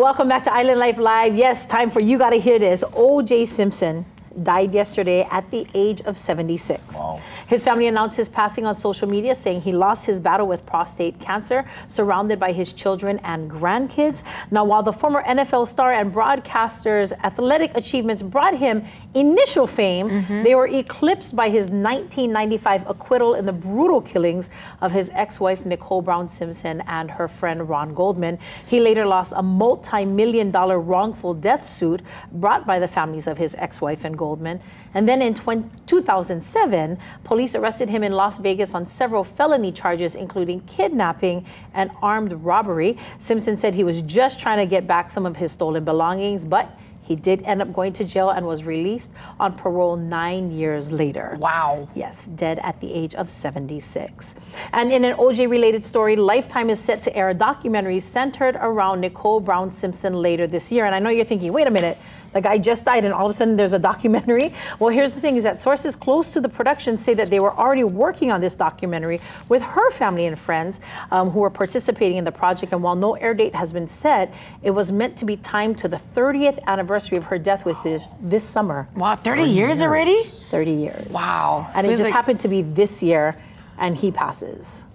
Welcome back to Island Life Live. Yes, time for You Gotta Hear This. O.J. Simpson died yesterday at the age of 76. Wow. His family announced his passing on social media, saying he lost his battle with prostate cancer, surrounded by his children and grandkids. Now, while the former NFL star and broadcaster's athletic achievements brought him initial fame, they were eclipsed by his 1995 acquittal in the brutal killings of his ex-wife Nicole Brown Simpson and her friend Ron Goldman. He later lost a multi-million-dollar wrongful death suit brought by the families of his ex-wife and Goldman. And then in 2007, police arrested him in Las Vegas on several felony charges, including kidnapping and armed robbery. Simpson said he was just trying to get back some of his stolen belongings, but he did end up going to jail and was released on parole 9 years later. Wow. Yes, dead at the age of 76. And in an OJ-related story, Lifetime is set to air a documentary centered around Nicole Brown Simpson later this year. And I know you're thinking, wait a minute, the guy just died and all of a sudden there's a documentary? Well, here's the thing, is that sources close to the production say that they were already working on this documentary with her family and friends who were participating in the project. And while no air date has been set, it was meant to be timed to the 30th anniversary of her death with this summer. Wow, 30 years already? 30 years. Wow. And it just happened to be this year and he passes.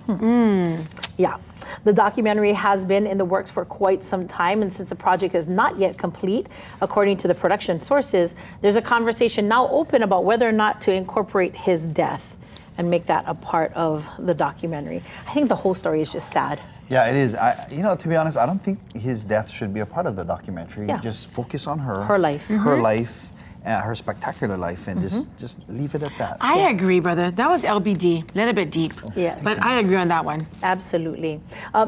Yeah. The documentary has been in the works for quite some time, and since the project is not yet complete, according to the production sources, there's a conversation now open about whether or not to incorporate his death and make that a part of the documentary. I think the whole story is just sad. Yeah, it is. You know, to be honest, I don't think his death should be a part of the documentary. Yeah. Just focus on her. Her life. Her life. Her spectacular life, and just leave it at that. I agree, brother. That was LBD, a little bit deep. Yes. But I agree on that one. Absolutely.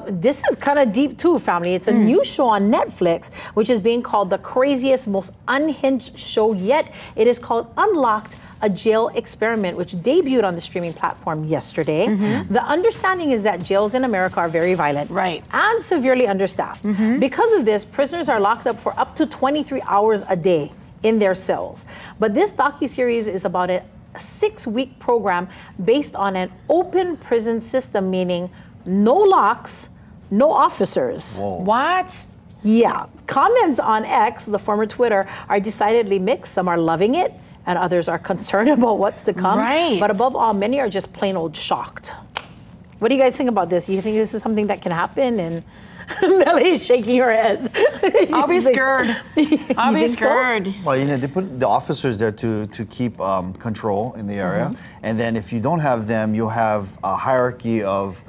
This is kind of deep too, family. It's a new show on Netflix, which is being called the craziest, most unhinged show yet. It is called Unlocked, a jail experiment, which debuted on the streaming platform yesterday. The understanding is that jails in America are very violent, right, and severely understaffed. Because of this, prisoners are locked up for up to 23 hours a day in their cells. But this docuseries is about a 6-week program based on an open prison system, meaning no locks, no officers. Whoa. What? Yeah. Comments on X, the former Twitter, are decidedly mixed. Some are loving it, and others are concerned about what's to come. Right. But above all, many are just plain old shocked. What do you guys think about this? You think this is something that can happen? And Nellie's shaking her head. I'll be scared. I'll be scared. So? Well, you know, they put the officers there to keep control in the area. And then if you don't have them, you'll have a hierarchy of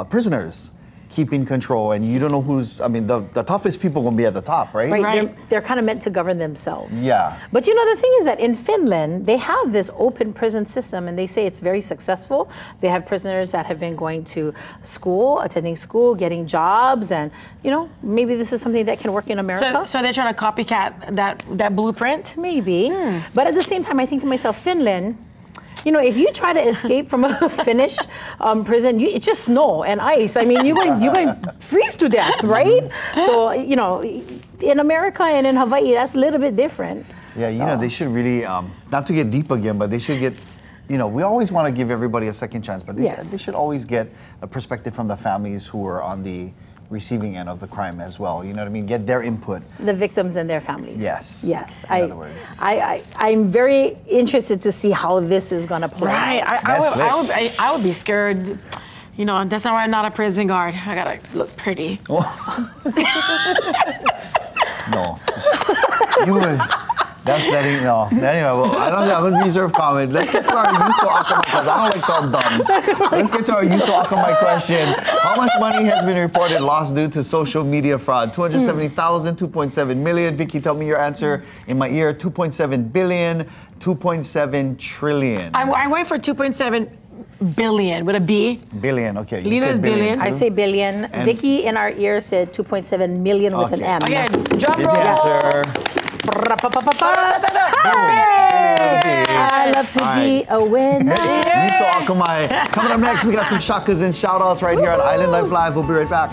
prisoners keeping control, and you don't know who's, I mean, the toughest people will be at the top, right? Right. They're kind of meant to govern themselves. Yeah. But you know, the thing is that in Finland, they have this open prison system, and they say it's very successful. They have prisoners that have been going to school, attending school, getting jobs, and, you know, maybe this is something that can work in America. So they're trying to copycat that blueprint? Maybe. But at the same time, I think to myself, Finland, you know, if you try to escape from a Finnish prison, it's just snow and ice. I mean, you're going to freeze to death, right? So, you know, in America and in Hawaii, that's a little bit different. Yeah, you know, they should really, not to get deep again, but they should get, you know, we always want to give everybody a second chance, but they should always get a perspective from the families who are on the receiving end of the crime as well. You know what I mean? Get their input. The victims and their families. Yes. Yes. In other words. I'm very interested to see how this is going to play. Right. Out. I would be scared. You know, that's not why I'm not a prison guard. I gotta look pretty. No. You would. That's letting, no. Anyway, well, I don't have a reserved comment. Let's get to our Yuso Akamai, because I don't like so dumb. Let's get to our Yuso Akamai question. How much money has been reported lost due to social media fraud? 270,000, 2.7 million. Vicky, tell me your answer in my ear. 2.7 billion, 2.7 trillion. I went for 2.7 billion with a B. Billion, okay. You Lina's said billion. I say billion. And Vicky in our ear said 2.7 million with an M. Okay, drum Busy roll. answer. Hey! I love to be a winner. Yuso Akamai. Coming up next, we got some shakas and shout outs right here on Island Life Live. We'll be right back.